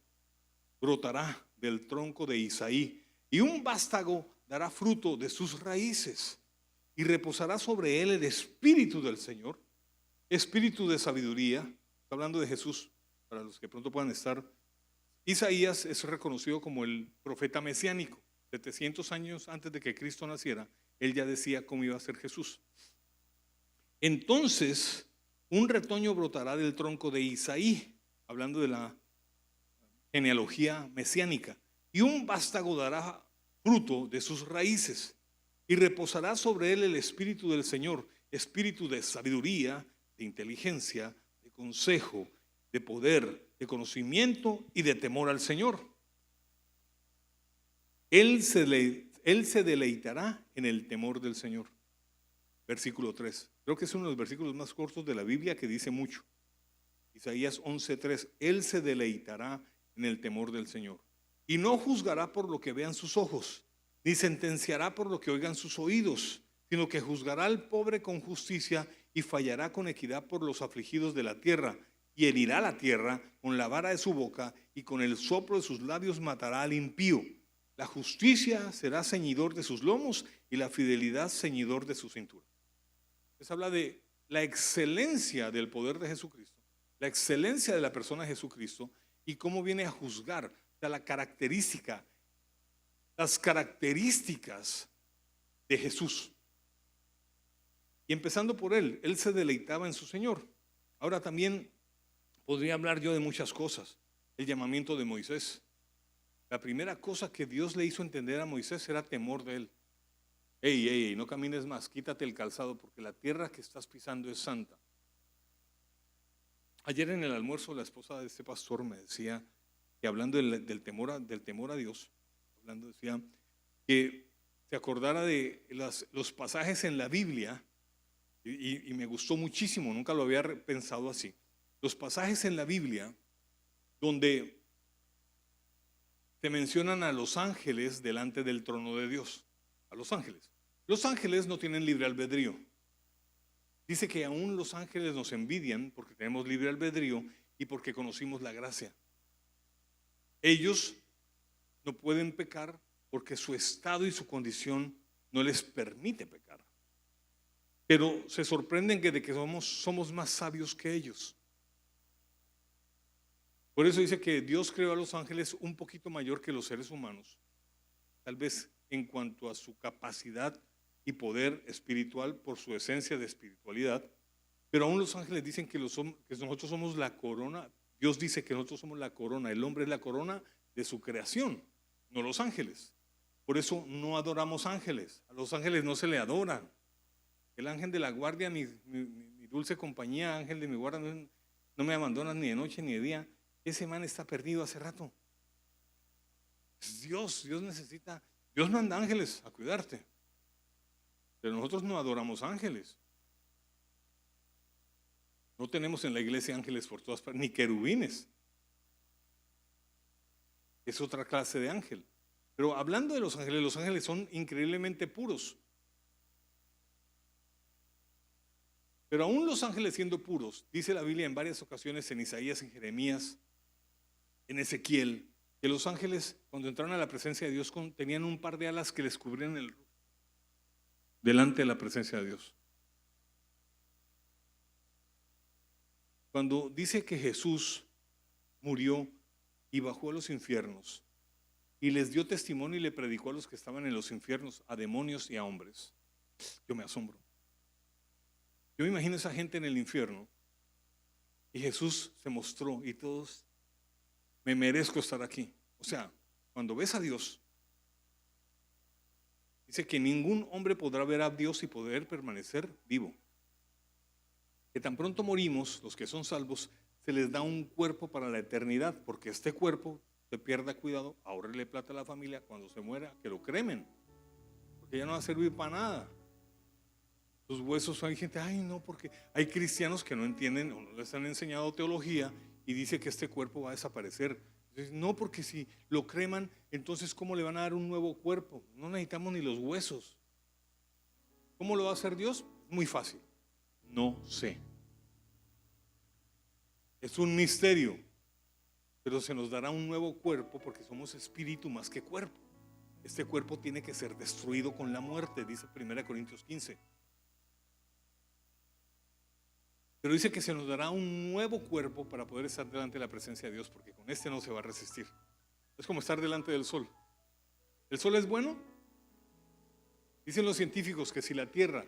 brotará del tronco de Isaí y un vástago dará fruto de sus raíces y reposará sobre él el espíritu del Señor, espíritu de sabiduría. Está hablando de Jesús, para los que pronto puedan estar. Isaías es reconocido como el profeta mesiánico. 700 años antes de que Cristo naciera, él ya decía cómo iba a ser Jesús. Entonces, un retoño brotará del tronco de Isaí, hablando de la genealogía mesiánica, y un vástago dará fruto de sus raíces, y reposará sobre él el espíritu del Señor, espíritu de sabiduría, de inteligencia, de consejo, de poder, de conocimiento y de temor al Señor. Él se deleitará en el temor del Señor. Versículo 3. Creo que es uno de los versículos más cortos de la Biblia que dice mucho. Isaías 11:3. Él se deleitará en el temor del Señor. Y no juzgará por lo que vean sus ojos, ni sentenciará por lo que oigan sus oídos, sino que juzgará al pobre con justicia y fallará con equidad por los afligidos de la tierra. Y herirá la tierra con la vara de su boca y con el soplo de sus labios matará al impío. La justicia será ceñidor de sus lomos y la fidelidad ceñidor de su cintura. Les habla de la excelencia del poder de Jesucristo, la excelencia de la persona de Jesucristo y cómo viene a juzgar. O sea, las características de Jesús. Y empezando por él se deleitaba en su Señor. Ahora también podría hablar yo de muchas cosas. El llamamiento de Moisés. La primera cosa que Dios le hizo entender a Moisés era temor de él. Ey, no camines más, quítate el calzado porque la tierra que estás pisando es santa. Ayer en el almuerzo la esposa de este pastor me decía que hablando del temor a Dios, hablando decía que se acordara de los pasajes en la Biblia y me gustó muchísimo, nunca lo había pensado así. Los pasajes en la Biblia donde se mencionan a los ángeles delante del trono de Dios, a los ángeles. Los ángeles no tienen libre albedrío. Dice que aún los ángeles nos envidian porque tenemos libre albedrío y porque conocimos la gracia. Ellos no pueden pecar porque su estado y su condición no les permite pecar. Pero se sorprenden de que somos más sabios que ellos. Por eso dice que Dios creó a los ángeles un poquito mayor que los seres humanos, tal vez en cuanto a su capacidad y poder espiritual por su esencia de espiritualidad, pero aún los ángeles dicen que nosotros somos la corona. Dios dice que nosotros somos la corona, el hombre es la corona de su creación, no los ángeles. Por eso no adoramos ángeles, a los ángeles no se le adora. El ángel de la guardia, mi dulce compañía, ángel de mi guarda, no me abandonas ni de noche ni de día. Ese man está perdido hace rato. Dios necesita, Dios manda ángeles a cuidarte. Pero nosotros no adoramos ángeles. No tenemos en la iglesia ángeles por todas partes, ni querubines. Es otra clase de ángel. Pero hablando de los ángeles son increíblemente puros. Pero aún los ángeles siendo puros, dice la Biblia en varias ocasiones, en Isaías, en Jeremías, en Ezequiel, que los ángeles cuando entraron a la presencia de Dios tenían un par de alas que les cubrían el rostro delante de la presencia de Dios. Cuando dice que Jesús murió y bajó a los infiernos y les dio testimonio y le predicó a los que estaban en los infiernos, a demonios y a hombres, yo me asombro. Yo me imagino a esa gente en el infierno y Jesús se mostró y todos, me merezco estar aquí. O sea, cuando ves a Dios, dice que ningún hombre podrá ver a Dios y poder permanecer vivo. Que tan pronto morimos, los que son salvos, se les da un cuerpo para la eternidad, porque este cuerpo, se pierda cuidado, ahorrele plata a la familia, cuando se muera, que lo cremen, porque ya no va a servir para nada. Los huesos, hay gente, ay no, porque hay cristianos que no entienden o no les han enseñado teología y dice que este cuerpo va a desaparecer. Entonces, no, porque si lo creman, entonces ¿cómo le van a dar un nuevo cuerpo? No necesitamos ni los huesos. ¿Cómo lo va a hacer Dios? Muy fácil. No sé. Es un misterio, pero se nos dará un nuevo cuerpo porque somos espíritu más que cuerpo. Este cuerpo tiene que ser destruido con la muerte, dice 1 Corintios 15. Pero dice que se nos dará un nuevo cuerpo para poder estar delante de la presencia de Dios, porque con este no se va a resistir. Es como estar delante del sol. ¿El sol es bueno? Dicen los científicos que si la Tierra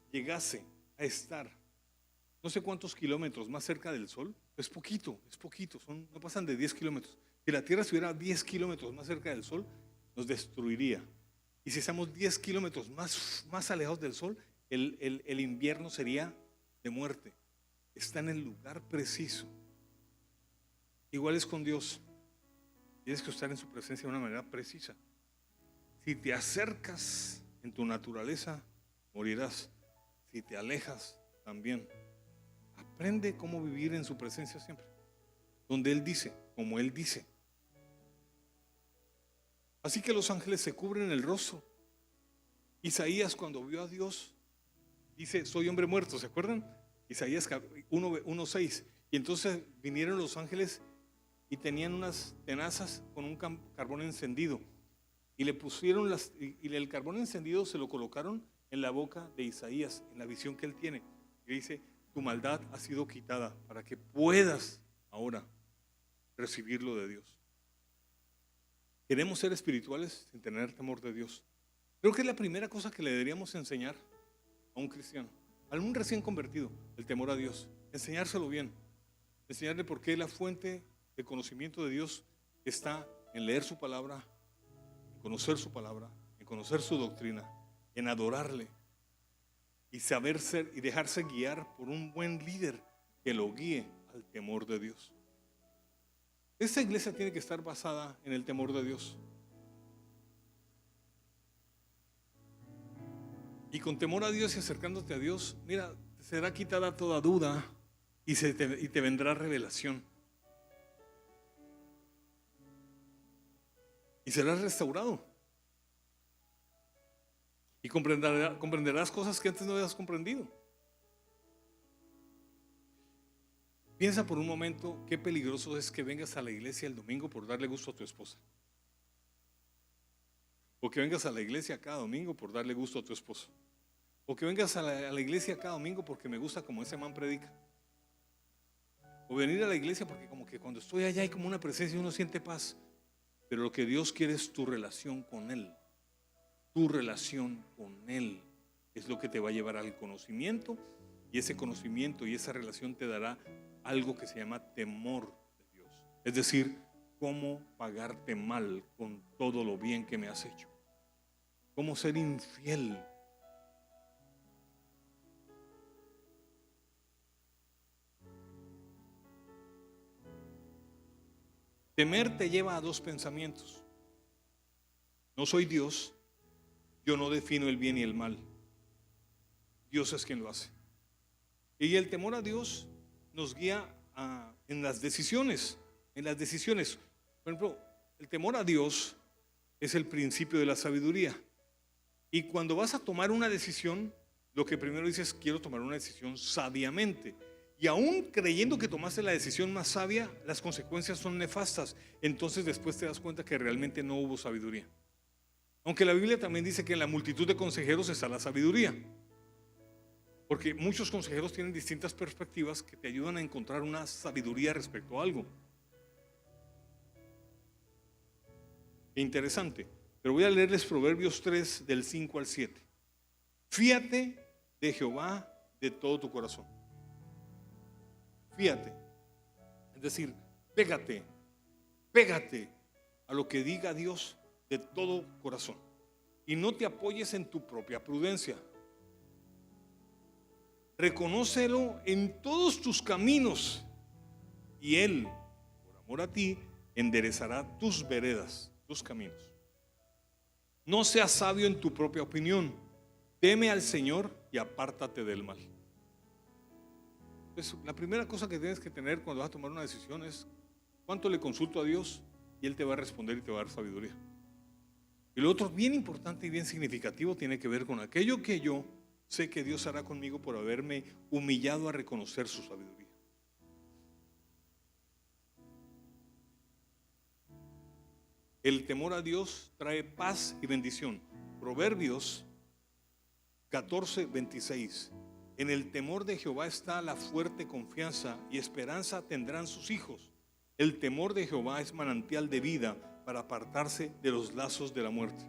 llegase a estar no sé cuántos kilómetros más cerca del sol, es poquito, no pasan de 10 kilómetros. Si la Tierra estuviera 10 kilómetros más cerca del sol, nos destruiría. Y si estamos 10 kilómetros más alejados del sol, el invierno sería de muerte. Está en el lugar preciso. Igual es con Dios. Tienes que estar en su presencia de una manera precisa. Si te acercas en tu naturaleza, morirás. Si te alejas, también. Aprende cómo vivir en su presencia siempre, donde Él dice, como Él dice. Así que los ángeles se cubren el rostro. Isaías, cuando vio a Dios, dice, soy hombre muerto, ¿se acuerdan? Isaías 1:6. Y entonces vinieron los ángeles y tenían unas tenazas con un carbón encendido y le pusieron y el carbón encendido se lo colocaron en la boca de Isaías, en la visión que él tiene, y dice, tu maldad ha sido quitada para que puedas ahora recibirlo de Dios. Queremos ser espirituales sin tener temor de Dios. Creo que es la primera cosa que le deberíamos enseñar a un cristiano, a un recién convertido, el temor a Dios. Enseñárselo bien, enseñarle por qué la fuente de conocimiento de Dios está en leer su palabra, en conocer su palabra, en conocer su doctrina, en adorarle y saber ser y dejarse guiar por un buen líder que lo guíe al temor de Dios. Esta iglesia tiene que estar basada en el temor de Dios. Y con temor a Dios y acercándote a Dios, mira, será quitada toda duda y te vendrá revelación. Y serás restaurado. Y comprenderás cosas que antes no habías comprendido. Piensa por un momento qué peligroso es que vengas a la iglesia el domingo por darle gusto a tu esposa. O que vengas a la iglesia cada domingo por darle gusto a tu esposo. O que vengas a la iglesia cada domingo porque me gusta como ese man predica. O venir a la iglesia porque como que cuando estoy allá hay como una presencia y uno siente paz. Pero lo que Dios quiere es tu relación con Él. Tu relación con Él es lo que te va a llevar al conocimiento. Y ese conocimiento y esa relación te dará algo que se llama temor de Dios. Es decir, cómo pagarte mal con todo lo bien que me has hecho. Cómo ser infiel. Temer te lleva a dos pensamientos. No soy Dios, yo no defino el bien y el mal. Dios es quien lo hace. Y el temor a Dios nos guía en las decisiones. En las decisiones. Por ejemplo, el temor a Dios es el principio de la sabiduría. Y cuando vas a tomar una decisión, lo que primero dices, quiero tomar una decisión sabiamente. Y aún creyendo que tomaste la decisión más sabia, las consecuencias son nefastas. Entonces después te das cuenta que realmente no hubo sabiduría. Aunque la Biblia también dice que en la multitud de consejeros está la sabiduría. Porque muchos consejeros tienen distintas perspectivas que te ayudan a encontrar una sabiduría respecto a algo. Qué interesante. Pero voy a leerles Proverbios 3 del 5 al 7. Fíate de Jehová de todo tu corazón. Fíate. Es decir, pégate a lo que diga Dios de todo corazón. Y no te apoyes en tu propia prudencia. Reconócelo en todos tus caminos y Él, por amor a ti, enderezará tus veredas, tus caminos. No seas sabio en tu propia opinión. Teme al Señor y apártate del mal. Entonces, la primera cosa que tienes que tener cuando vas a tomar una decisión es cuánto le consulto a Dios y Él te va a responder y te va a dar sabiduría. Y lo otro bien importante y bien significativo tiene que ver con aquello que yo sé que Dios hará conmigo por haberme humillado a reconocer su sabiduría. El temor a Dios trae paz y bendición. Proverbios 14:26. En el temor de Jehová está la fuerte confianza y esperanza tendrán sus hijos. El temor de Jehová es manantial de vida para apartarse de los lazos de la muerte.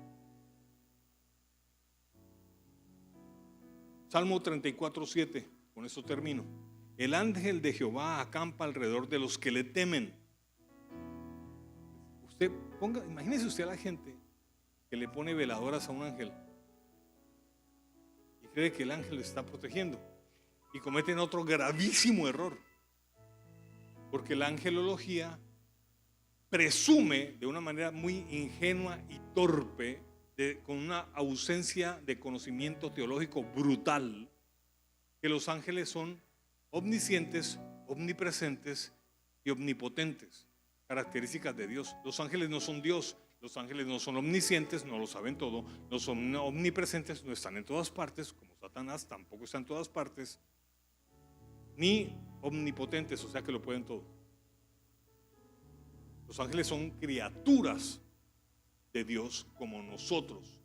Salmo 34:7, con esto termino. El ángel de Jehová acampa alrededor de los que le temen. Imagínese usted a la gente que le pone veladoras a un ángel y cree que el ángel le está protegiendo y cometen otro gravísimo error, porque la angelología presume de una manera muy ingenua y torpe, con una ausencia de conocimiento teológico brutal, que los ángeles son omniscientes, omnipresentes y omnipotentes, características de Dios. Los ángeles no son Dios, los ángeles no son omniscientes, no lo saben todo, no son omnipresentes, no están en todas partes, como Satanás tampoco está en todas partes, ni omnipotentes, o sea que lo pueden todo. Los ángeles son criaturas de Dios como nosotros.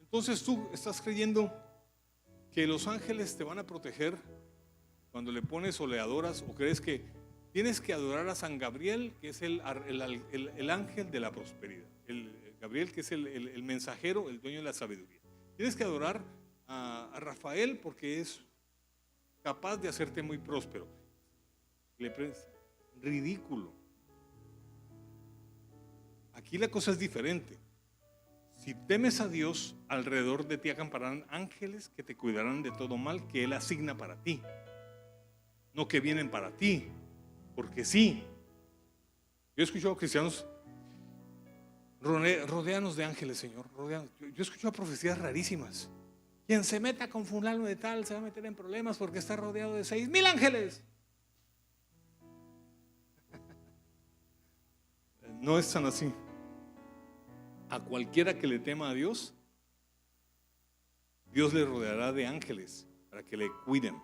Entonces tú estás creyendo que los ángeles te van a proteger cuando le pones o le adoras, o crees que tienes que adorar a San Gabriel, que es el ángel de la prosperidad, Gabriel, que es el mensajero, el dueño de la sabiduría. Tienes que adorar a Rafael porque es capaz de hacerte muy próspero. Ridículo. Aquí la cosa es diferente. Si temes a Dios, alrededor de ti acamparán ángeles que te cuidarán de todo mal que Él asigna para ti. no que vienen para ti, porque sí. Yo he escuchado cristianos, rodéanos de ángeles, Señor. Yo he escuchado profecías rarísimas. Quien se meta con fulano de tal se va a meter en problemas porque está rodeado de 6,000 ángeles. No es tan así. A cualquiera que le tema a Dios, Dios le rodeará de ángeles para que le cuiden.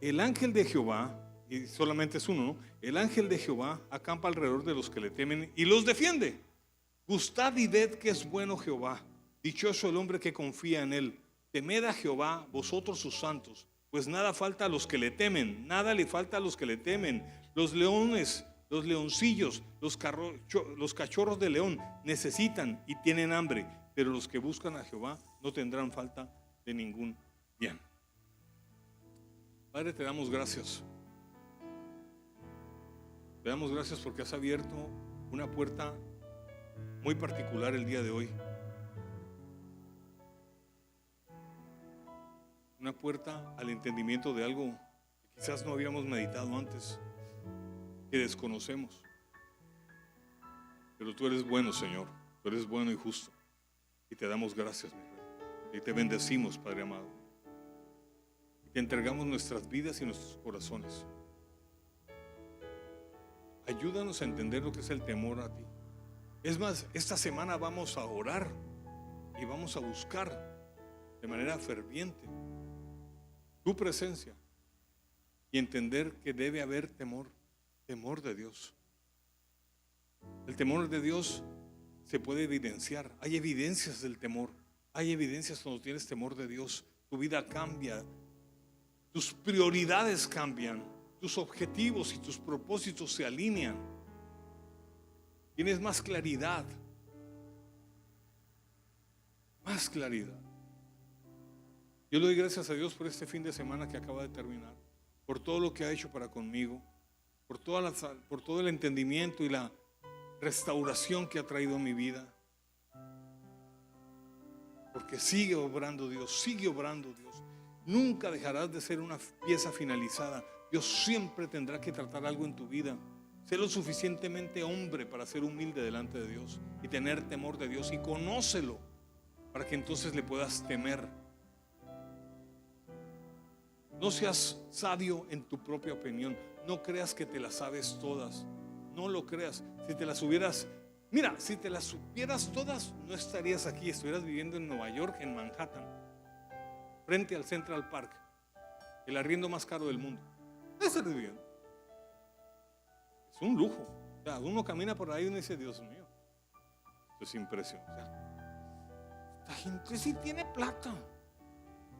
El ángel de Jehová, y solamente es uno, ¿no? El ángel de Jehová acampa alrededor de los que le temen y los defiende. Gustad y ved que es bueno Jehová. Dichoso el hombre que confía en él. Temed a Jehová, vosotros sus santos, pues nada falta a los que le temen, nada le falta a los que le temen. Los leones, los leoncillos, los cachorros de león necesitan y tienen hambre, pero los que buscan a Jehová no tendrán falta de ningún bien. Padre, te damos gracias. Te damos gracias porque has abierto una puerta muy particular el día de hoy. Una puerta al entendimiento de algo que quizás no habíamos meditado antes, que desconocemos. Pero tú eres bueno, Señor. Tú eres bueno y justo. Y te damos gracias, mi Rey. Y te bendecimos, Padre amado. Y te entregamos nuestras vidas y nuestros corazones. Ayúdanos a entender lo que es el temor a ti. Es más, esta semana vamos a orar y vamos a buscar de manera ferviente tu presencia y entender que debe haber temor de Dios. El temor de Dios se puede evidenciar. Hay evidencias del temor. Hay evidencias cuando tienes temor de Dios. Tu vida cambia. Tus prioridades cambian. Tus objetivos y tus propósitos se alinean. Tienes más claridad. Más claridad. Yo le doy gracias a Dios por este fin de semana que acaba de terminar, por todo lo que ha hecho para conmigo, por todo el entendimiento y la restauración que ha traído a mi vida. Porque sigue obrando Dios, sigue obrando Dios. Nunca dejarás de ser una pieza finalizada. Dios siempre tendrá que tratar algo en tu vida. Sé lo suficientemente hombre para ser humilde delante de Dios y tener temor de Dios, y conócelo para que entonces le puedas temer. No seas sabio en tu propia opinión. No creas que te las sabes todas. No lo creas. Si te las supieras todas, no estarías aquí. Estuvieras viviendo en Nueva York, en Manhattan, frente al Central Park, el arriendo más caro del mundo. Estarías viviendo. Es un lujo. O sea, uno camina por ahí y uno dice, Dios mío, esto es impresionante. O sea, esta gente sí tiene plata.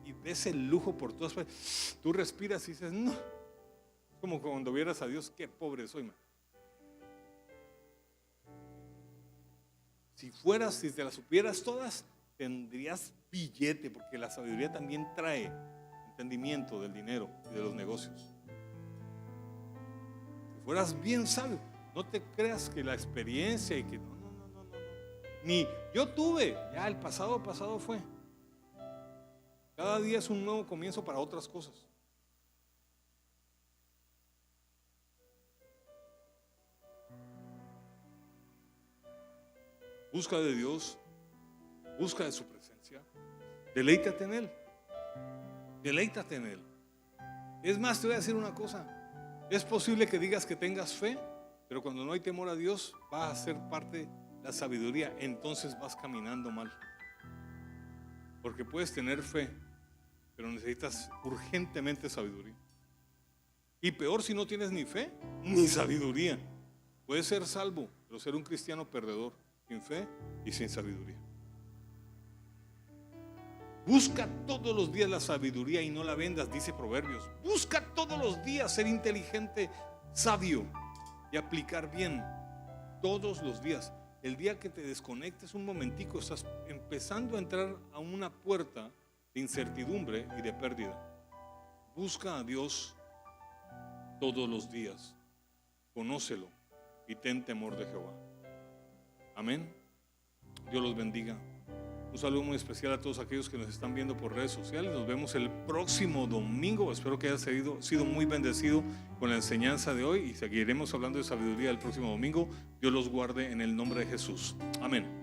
Y ves el lujo por todas partes. Tú respiras y dices, no. Es como cuando vieras a Dios, qué pobre soy, man. Si te las supieras todas, tendrías billete, porque la sabiduría también trae entendimiento del dinero y de los negocios. Si fueras bien sabio, no te creas que la experiencia y que no. Ni yo tuve, ya el pasado fue. Cada día es un nuevo comienzo para otras cosas. Busca de Dios, busca de su presencia, deleítate en Él, deleítate en Él. Es más, te voy a decir una cosa, es posible que digas que tengas fe, pero cuando no hay temor a Dios va a ser parte de la sabiduría, entonces vas caminando mal. Porque puedes tener fe, pero necesitas urgentemente sabiduría. Y peor si no tienes ni fe ni sabiduría. Puedes ser salvo, pero ser un cristiano perdedor, sin fe y sin sabiduría. Busca todos los días la sabiduría y no la vendas, dice Proverbios. Busca todos los días ser inteligente, sabio y aplicar bien. Todos los días. El día que te desconectes un momentico, estás empezando a entrar a una puerta de incertidumbre y de pérdida. Busca a Dios todos los días, conócelo y ten temor de Jehová. Amén. Dios los bendiga. Un saludo muy especial a todos aquellos que nos están viendo por redes sociales. Nos vemos el próximo domingo. Espero que haya sido muy bendecido con la enseñanza de hoy y seguiremos hablando de sabiduría el próximo domingo. Dios los guarde en el nombre de Jesús. Amén.